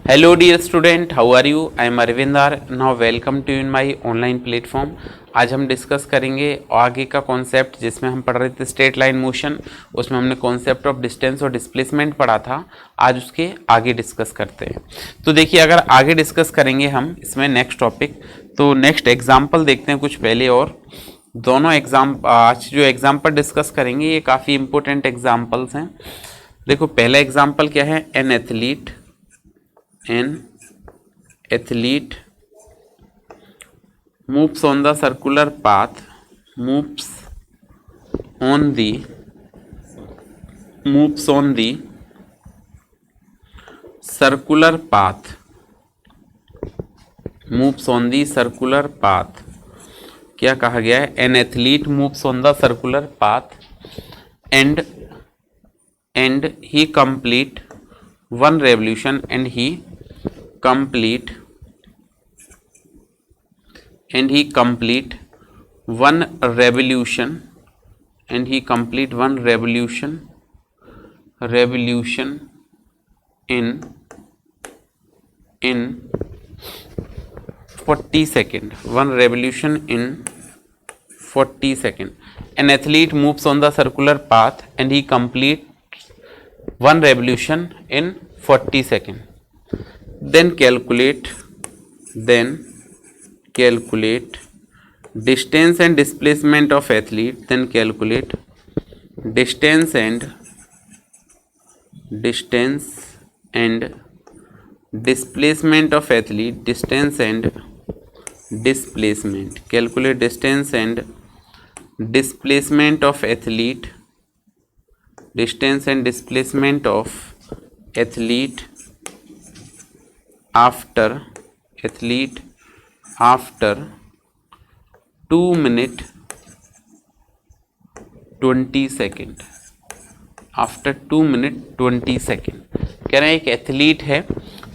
Hello dear student, how are you? I am Arvindar. Now welcome to in my online platform. आज हम discuss करेंगे आगे का concept जिसमें हम पढ़ रहे थे स्ट्रेट लाइन मोशन। उसमें हमने कॉन्सेप्ट ऑफ डिस्टेंस और डिस्प्लेसमेंट पढ़ा था। आज उसके आगे डिस्कस करते हैं। तो देखिए, अगर आगे डिस्कस करेंगे हम इसमें नेक्स्ट टॉपिक, तो नेक्स्ट एग्जाम्पल देखते हैं कुछ पहले। और दोनों आज जो एग्जाम्पल डिस्कस करेंगे ये काफ़ी इंपॉर्टेंट एग्जाम्पल्स हैं। देखो, पहला एग्जाम्पल क्या है? An athlete moves on the circular path moves on the circular path क्या कहा गया है? An athlete moves on the circular path and he complete one revolution and he complete one revolution in 40 second. One revolution in 40 second. An athlete moves on the circular path and he complete one revolution in 40 seconds. Then calculate distance and displacement of athlete. Then calculate distance and displacement of athlete. Calculate distance and displacement of athlete. Distance and displacement of athlete after 2 minute 20 second. After 2 minute 20 second कह रहे हैं एक athlete है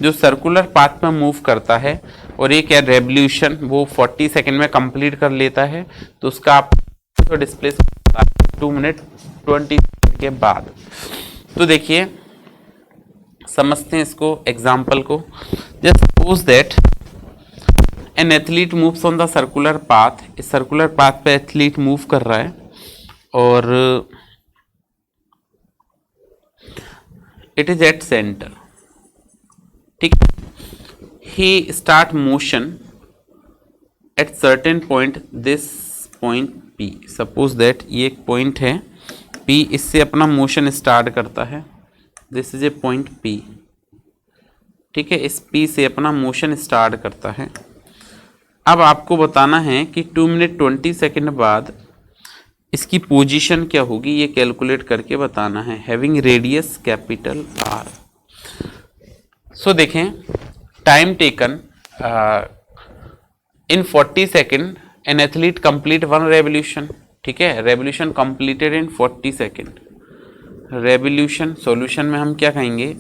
जो circular path में move करता है और एक रेवोल्यूशन वो 40 सेकेंड में कंप्लीट कर लेता है, तो उसका आप डिस्प्लेसमेंट 2 मिनट 20 के बाद। तो देखिए, समझते हैं इसको, एग्जाम्पल को। Just suppose that an athlete moves on the circular path. इस सर्कुलर पाथ पे एथलीट मूव कर रहा है और इट इज एट सेंटर, ठीक है। He start motion at certain point, this point P. Suppose that ये एक पॉइंट है P, इससे अपना मोशन स्टार्ट करता है। This is a point P, ठीक है। इस P से अपना मोशन स्टार्ट करता है। अब आपको बताना है कि 2 मिनट 20 सेकेंड बाद इसकी पोजीशन क्या होगी, ये कैलकुलेट करके बताना है। Having radius capital R। सो देखें, time taken in 40 second an athlete complete one revolution, ठीक है। Revolution completed in 40 second. Revolution solution में हम क्या कहेंगे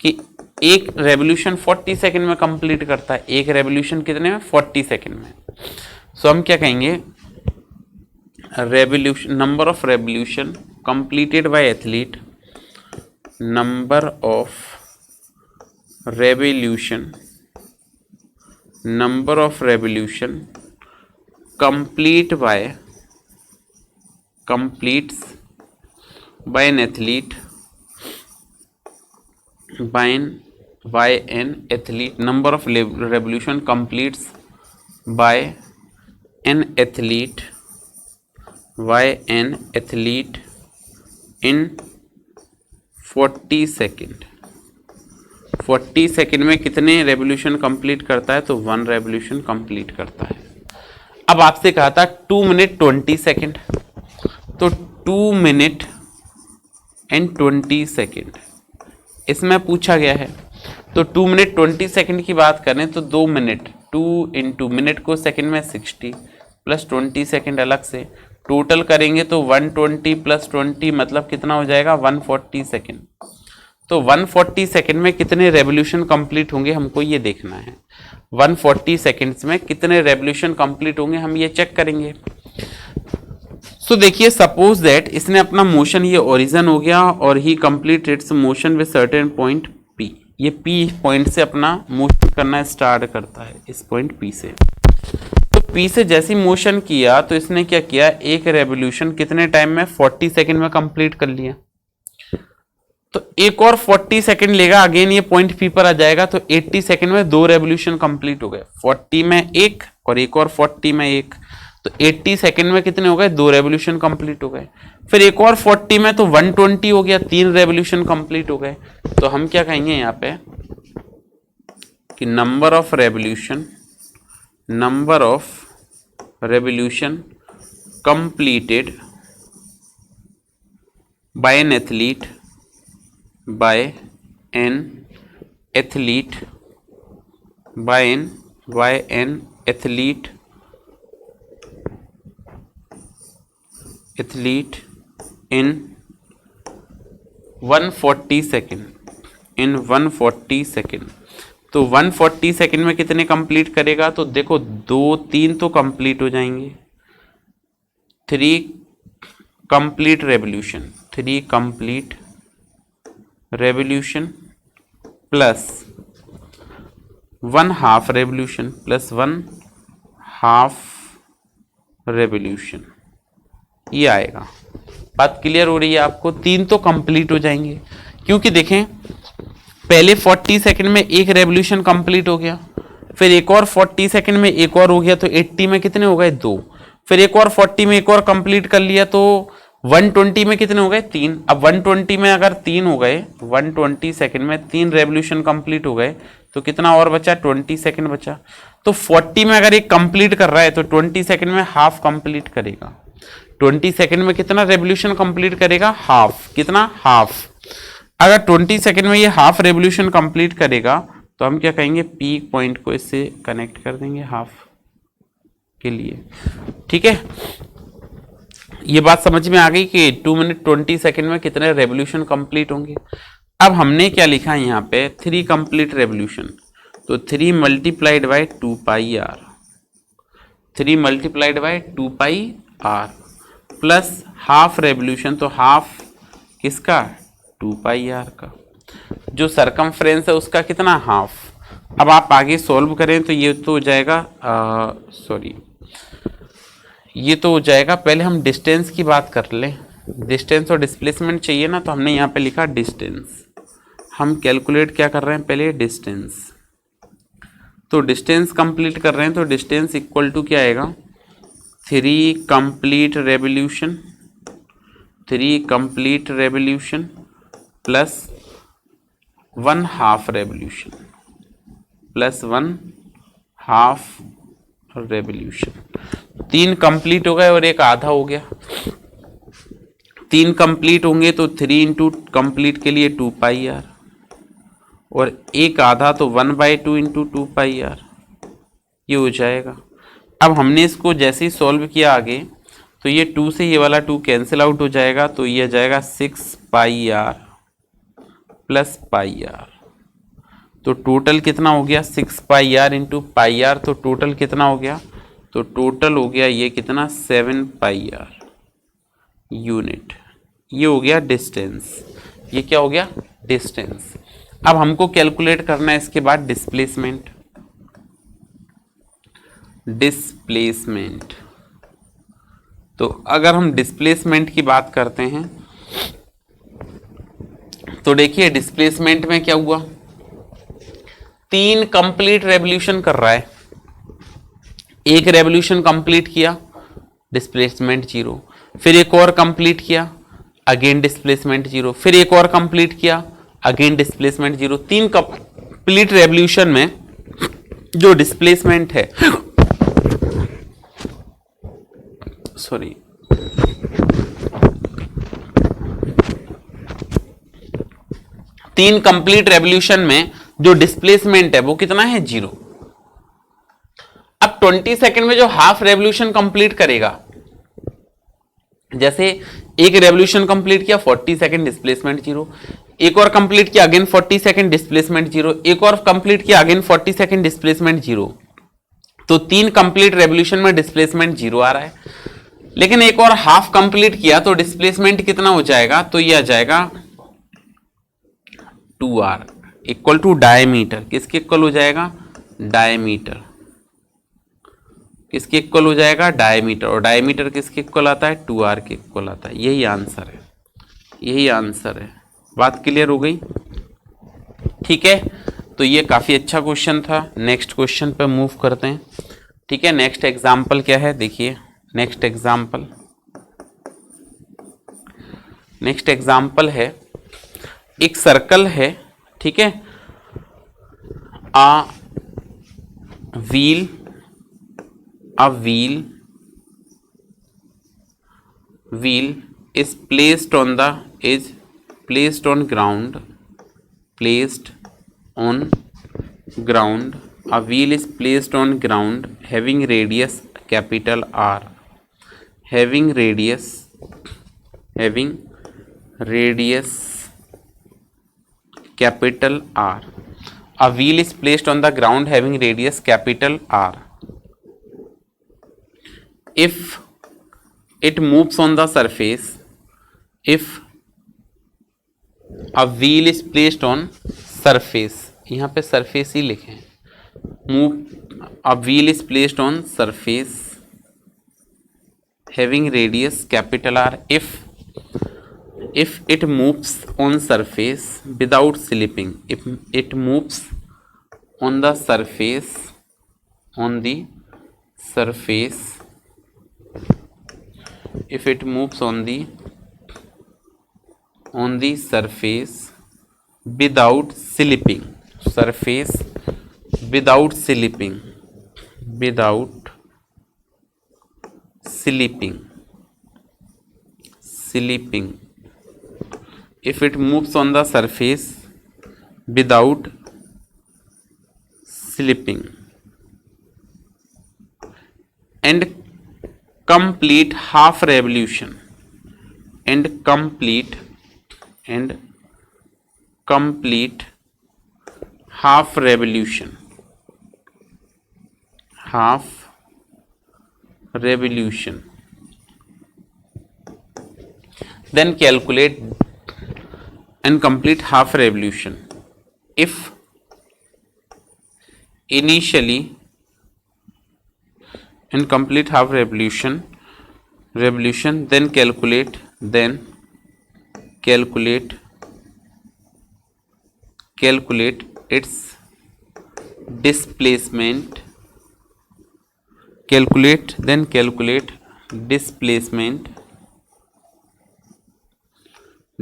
कि एक रेवोल्यूशन 40 सेकेंड में कंप्लीट करता है। एक रेवोल्यूशन कितने में? 40 सेकेंड में। सो हम क्या कहेंगे? Revolution, number of revolution completed by athlete, number of revolution completes by an athlete number of revolution completes by an athlete in 40 second. 40 second में कितने रेवोल्यूशन कंप्लीट करता है? तो 1 रेवोल्यूशन कंप्लीट करता है। अब आपसे कहा था 2 मिनट 20 सेकेंड, तो 2 मिनट एंड 20 सेकेंड इसमें पूछा गया है। तो 2 मिनट 20 सेकेंड की बात करें तो 2 मिनट, 2 इंटू मिनट को सेकेंड में 60 प्लस 20 सेकेंड अलग से, टोटल करेंगे तो 120 प्लस 20 मतलब कितना हो जाएगा? 140 सेकेंड। तो 140 सेकेंड में कितने रेवोल्यूशन कंप्लीट होंगे हमको ये देखना है। 140 सेकेंड्स में कितने रेवोल्यूशन कंप्लीट होंगे हम ये चेक करेंगे। सो देखिए, सपोज दैट इसने अपना मोशन ये ओरिजिन हो गया और he complete its motion with certain point P. ये P पॉइंट से अपना मोशन करना स्टार्ट करता है, इस पॉइंट P से। तो P से जैसी मोशन किया तो इसने क्या किया, एक रेवोल्यूशन कितने टाइम में, 40 सेकंड में कंप्लीट कर लिया। तो एक और 40 सेकंड लेगा, अगेन ये पॉइंट P पर आ जाएगा, तो 80 सेकंड में 2 रेवोल्यूशन कंप्लीट हो गए, 40 में एक और एक और 40 में एक, तो 80 सेकंड में कितने हो गए, 2 रेवोल्यूशन कंप्लीट हो गए। फिर एक और 40 में तो 120 हो गया, 3 रेवोल्यूशन कंप्लीट हो गए। तो हम क्या कहेंगे यहाँ पे कि number of revolution completed by an athlete by an athlete in 140 second, in 140 second. तो 140 सेकेंड में कितने कंप्लीट करेगा, तो देखो 2 3 तो कंप्लीट हो जाएंगे, 3 complete revolution plus 1 half revolution ये आएगा। बात क्लियर हो रही है आपको? 3 तो कंप्लीट हो जाएंगे, क्योंकि देखें पहले 40 सेकंड में एक रेवोल्यूशन कंप्लीट हो गया, फिर एक और 40 सेकंड में एक और हो गया, तो 80 में कितने हो गए, 2। फिर एक और 40 में एक और कंप्लीट कर लिया, तो 120 में कितने हो गए, 3। अब 120 में अगर 3 हो गए, 120 सेकंड में 3 रेवोल्यूशन कंप्लीट हो गए, तो कितना और बचा, 20 सेकंड बचा। तो 40 में अगर एक कंप्लीट कर रहा है तो 20 सेकंड में हाफ कंप्लीट करेगा। 20 सेकंड में कितना रेवोल्यूशन कंप्लीट करेगा, हाफ। कितना, हाफ। अगर 20 सेकंड में ये हाफ रेवोल्यूशन कंप्लीट करेगा तो हम क्या कहेंगे, पीक पॉइंट को इससे कनेक्ट कर देंगे हाफ के लिए। ठीक है, ये बात समझ में आ गई कि 2 मिनट 20 सेकंड में कितने रेवोल्यूशन कंप्लीट होंगे। अब हमने क्या लिखा है यहाँ पे, 3 कंप्लीट रेवोल्यूशन, तो 3 multiplied by 2 pi r, 3 multiplied by 2 pi r plus half revolution, तो हाफ किसका, 2 पाई आर का। जो सरकमफ्रेंस है उसका कितना, हाफ। अब आप आगे सॉल्व करें तो ये तो हो जाएगा, ये तो हो जाएगा, पहले हम डिस्टेंस की बात कर लें। डिस्टेंस और डिस्प्लेसमेंट चाहिए ना, तो हमने यहाँ पे लिखा डिस्टेंस। हम कैलकुलेट क्या कर रहे हैं, पहले डिस्टेंस। तो डिस्टेंस कंप्लीट कर रहे हैं, तो डिस्टेंस इक्वल टू क्या आएगा, 3 complete revolution plus 1 half revolution. 3 complete हो गए और एक आधा हो गया। 3 कंप्लीट होंगे तो 3 इंटू कंप्लीट के लिए 2 पाई आर, और एक आधा तो 1/2 इंटू 2 पाई आर, ये हो जाएगा। अब हमने इसको जैसे ही सॉल्व किया आगे, तो ये 2 से ये वाला 2 कैंसिल आउट हो जाएगा, तो ये आ जाएगा 6 पाई आर प्लस पाई आर। तो टोटल कितना हो गया, 6 पाई आर इंटू पाई आर, तो टोटल कितना हो गया, तो टोटल हो गया ये कितना, 7 पाई आर यूनिट। ये हो गया डिस्टेंस। ये क्या हो गया, डिस्टेंस। अब हमको कैलकुलेट करना है इसके बाद डिस्प्लेसमेंट। तो अगर हम डिस्प्लेसमेंट की बात करते हैं तो देखिए डिस्प्लेसमेंट में क्या हुआ, 3 कंप्लीट रेवोल्यूशन कर रहा है, एक रेवोल्यूशन कंप्लीट किया, डिस्प्लेसमेंट 0, फिर एक और कंप्लीट किया, अगेन डिस्प्लेसमेंट 0, फिर एक और कंप्लीट किया, अगेन डिस्प्लेसमेंट 0। 3 कंप्लीट रेवोल्यूशन में जो डिस्प्लेसमेंट है, सॉरी, तीन कंप्लीट रेवोल्यूशन में जो डिस्प्लेसमेंट है वो कितना है, 0। अब 20 सेकंड में जो हाफ रेवोल्यूशन कंप्लीट करेगा, जैसे एक रेवोल्यूशन कंप्लीट किया 40 सेकंड, डिस्प्लेसमेंट 0, एक और कंप्लीट किया अगेन 40 सेकंड, डिस्प्लेसमेंट 0, एक और कंप्लीट किया अगेन 40 सेकंड, डिस्प्लेसमेंट 0। तो 3 कंप्लीट रेवोल्यूशन में डिस्प्लेसमेंट 0 आ रहा है, लेकिन एक और हाफ कंप्लीट किया तो डिस्प्लेसमेंट कितना हो जाएगा, तो ये आ जाएगा 2r। इक्वल टू डायमीटर, किसके इक्वल हो जाएगा, डायमीटर, किसके इक्वल हो जाएगा, डायमीटर, और डायमीटर किसके इक्वल आता है, 2r के इक्वल आता है। यही आंसर है, यही आंसर है। बात क्लियर हो गई, ठीक है। तो ये काफी अच्छा क्वेश्चन था। नेक्स्ट क्वेश्चन पे मूव करते हैं, ठीक है। नेक्स्ट एग्जाम्पल क्या है, देखिए नेक्स्ट एग्जाम्पल, नेक्स्ट एग्जाम्पल है, एक सर्कल है, ठीक है। आ wheel is placed on ground, a wheel is placed on ground having radius capital R, having radius capital R. A wheel is placed on the ground having radius capital R. If it moves on the surface, if a wheel is placed on surface, यहाँ पे surface ही लिखें, move, a wheel is placed on surface having radius capital R. If it moves on surface without slipping, if it moves on the surface, if it moves on the surface without slipping, if it moves on the surface without slipping and complete half revolution, and complete half revolution, then calculate and complete half revolution. If initially and complete half revolution, then calculate its displacement, calculate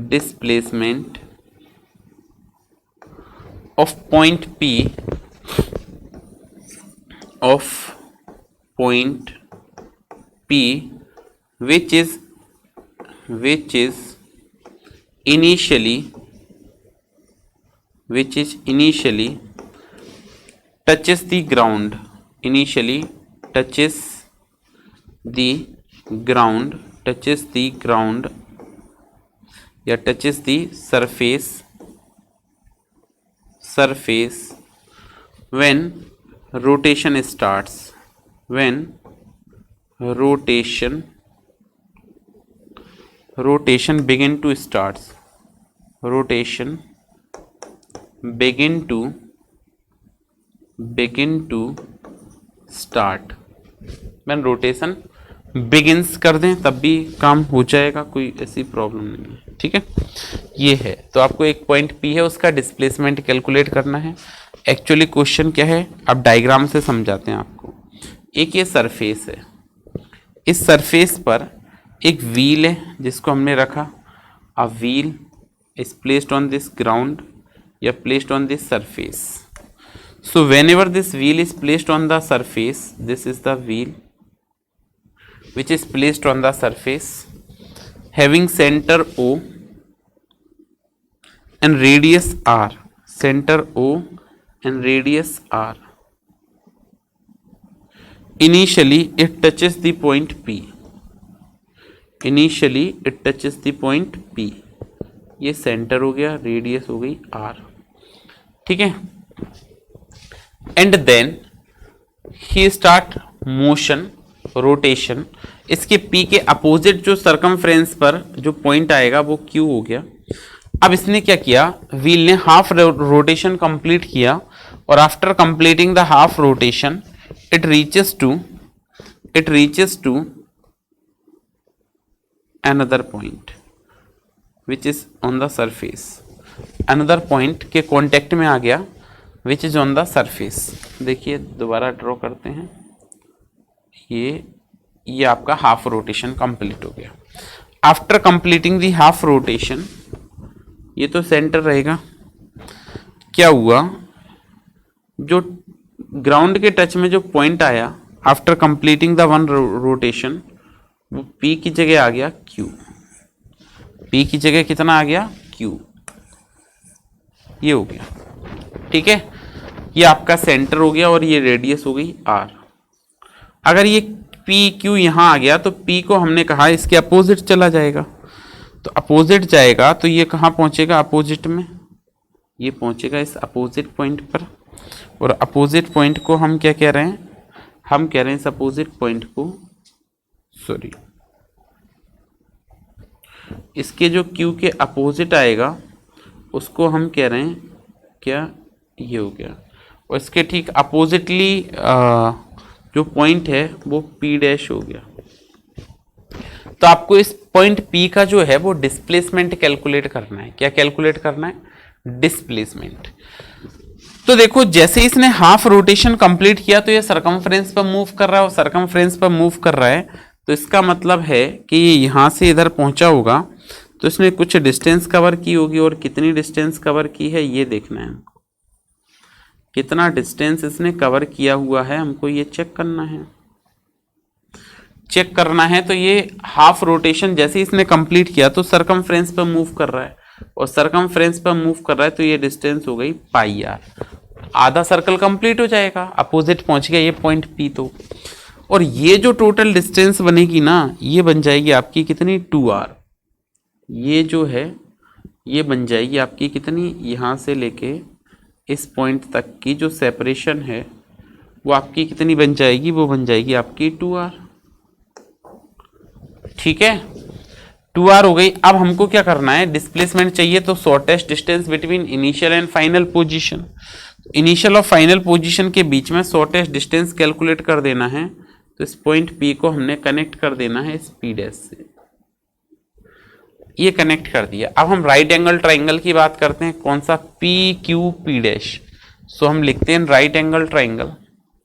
displacement of point P, which is initially touches the ground, touches the surface when rotation starts, rotation begin to start, when rotation begins कर दें तब भी काम हो जाएगा, कोई ऐसी problem नहीं है, ठीक है। ये है, तो आपको एक पॉइंट P है, उसका डिस्प्लेसमेंट कैलकुलेट करना है। एक्चुअली क्वेश्चन क्या है, अब डायग्राम से समझाते हैं आपको। एक ये सरफेस है, इस सरफेस पर एक व्हील है जिसको हमने रखा, a wheel is placed on this ground या placed on this surface. So whenever this wheel is placed on the surface, this is the wheel which is placed on the surface having center O and radius R, center O and radius R. Initially it touches the point P, ये centre हो गया, radius हो गई R, ठीक है। And then he start motion, rotation. इसके P के opposite जो सरकमफ्रेंस पर जो पॉइंट आएगा वो Q हो गया। अब इसने क्या किया, व्हील ने हाफ रोटेशन कंप्लीट किया और after completing the half rotation it reaches to another point which is on the surface, another point के कांटेक्ट में आ गया which is on the surface। देखिए दोबारा ड्रॉ करते हैं, ये आपका हाफ रोटेशन कंप्लीट हो गया। After completing the half rotation, ये तो सेंटर रहेगा, क्या हुआ, जो ग्राउंड के टच में जो पॉइंट आया after completing the one rotation, वो P की जगह आ गया Q। P की जगह कितना आ गया, Q। ये हो गया, ठीक है, ये आपका सेंटर हो गया और ये रेडियस हो गई R। अगर ये PQ यहाँ आ गया तो P को हमने कहा इसके अपोजिट चला जाएगा, तो अपोजिट जाएगा तो ये कहाँ पहुँचेगा, अपोजिट में, ये पहुँचेगा इस अपोजिट पॉइंट पर। और अपोजिट पॉइंट को हम क्या कह रहे हैं, हम कह रहे हैं इस अपोजिट पॉइंट को, सॉरी, इसके जो Q के अपोजिट आएगा उसको हम कह रहे हैं क्या, ये हो गया। और इसके ठीक अपोजिटली जो पॉइंट है वो P डैश हो गया। तो आपको इस पॉइंट P का जो है वो डिस्प्लेसमेंट कैलकुलेट करना है। क्या कैलकुलेट करना है, डिस्प्लेसमेंट। तो देखो जैसे इसने हाफ रोटेशन कंप्लीट किया तो ये सरकमफ्रेंस पर मूव कर रहा है, और सरकमफ्रेंस पर मूव कर रहा है तो इसका मतलब है कि ये यहाँ से इधर पहुँचा होगा, तो इसने कुछ डिस्टेंस कवर की होगी, और कितनी डिस्टेंस कवर की है ये देखना है हमको, कितना डिस्टेंस इसने कवर किया हुआ है हमको ये चेक करना है। चेक करना है तो ये हाफ रोटेशन जैसे इसने कंप्लीट किया तो सरकमफ्रेंस पर मूव कर रहा है, और सरकमफ्रेंस पर मूव कर रहा है तो ये डिस्टेंस हो गई पाई आर। आधा सर्कल कंप्लीट हो जाएगा, अपोजिट पहुंच गया ये पॉइंट P। तो और ये जो टोटल डिस्टेंस बनेगी ना, ये बन जाएगी आपकी कितनी, 2r। ये जो है ये बन जाएगी आपकी कितनी, यहाँ से लेके इस पॉइंट तक की जो सेपरेशन है वो आपकी कितनी बन जाएगी, वो बन जाएगी आपकी 2r। ठीक है, 2r हो गई। अब हमको क्या करना है, डिस्प्लेसमेंट चाहिए, तो shortest distance between initial and final position, initial और फाइनल पोजीशन के बीच में शॉर्टेस्ट डिस्टेंस कैलकुलेट कर देना है। तो इस पॉइंट P को हमने कनेक्ट कर देना है इस P डैश से, ये कनेक्ट कर दिया। अब हम राइट एंगल ट्राइंगल की बात करते हैं, कौन सा, PQ डैश। सो हम लिखते हैं राइट एंगल ट्राइंगल,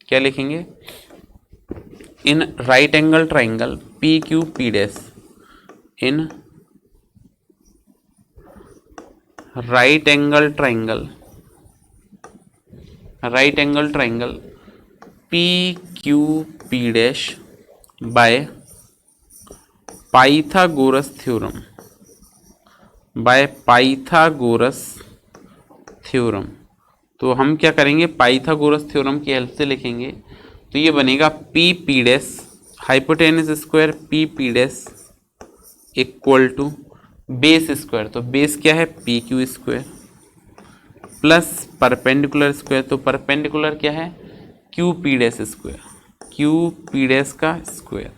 क्या लिखेंगे, in right angle triangle PQ dash, in right angle triangle, right angle triangle PQ dash by Pythagoras theorem, by Pythagoras theorem. तो हम क्या करेंगे, पाइथागोरस थ्योरम की हेल्प से लिखेंगे, तो ये बनेगा P dash hypotenuse square P dash equal to base square, तो बेस क्या है PQ square, plus perpendicular square, तो परपेंडिकुलर क्या है QP dash square, QP dash का स्क्वायर,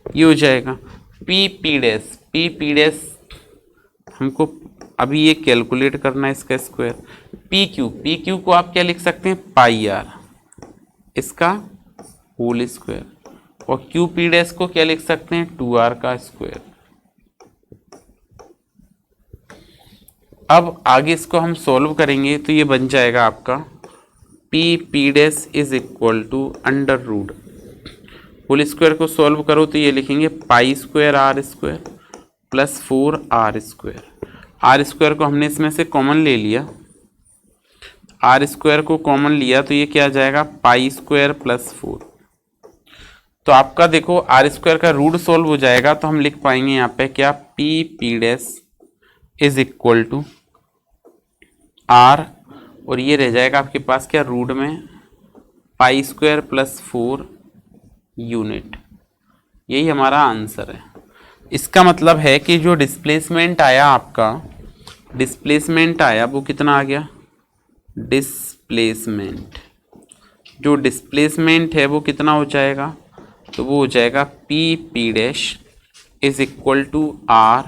ये हो जाएगा PP डैश हमको अभी ये कैलकुलेट करना है इसका स्क्वायर। PQ को आप क्या लिख सकते हैं, पाई आर, इसका होल स्क्वायर, और QP डैश को क्या लिख सकते हैं, 2r का स्क्वायर। अब आगे इसको हम सॉल्व करेंगे तो ये बन जाएगा आपका PP dash is equal to under root, whole square को सॉल्व करो तो ये लिखेंगे pi square R square plus 4r square. R square को हमने इसमें से कॉमन ले लिया, R स्क्वायर को कॉमन लिया तो ये क्या आ जाएगा, पाई स्क्वायर प्लस 4। तो आपका देखो R स्क्वायर का रूट सॉल्व हो जाएगा, तो हम लिख पाएंगे यहाँ पे क्या, PP dash is equal to R, और ये रह जाएगा आपके पास क्या, रूट में पाई स्क्वायर प्लस 4 यूनिट। यही हमारा आंसर है। इसका मतलब है कि जो डिस्प्लेसमेंट आया आपका, डिस्प्लेसमेंट आया वो कितना आ गया, डिस्प्लेसमेंट, जो डिस्प्लेसमेंट है वो कितना हो जाएगा, तो वो हो जाएगा PP dash is equal to R,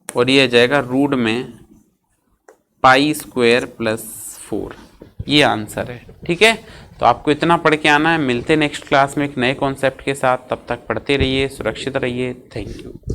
और ये आ जाएगा रूट में पाई स्क्वायर प्लस 4, ये आंसर है। ठीक है, तो आपको इतना पढ़ के आना है। मिलते नेक्स्ट क्लास में एक नए कॉन्सेप्ट के साथ, तब तक पढ़ते रहिए, सुरक्षित रहिए। Thank you.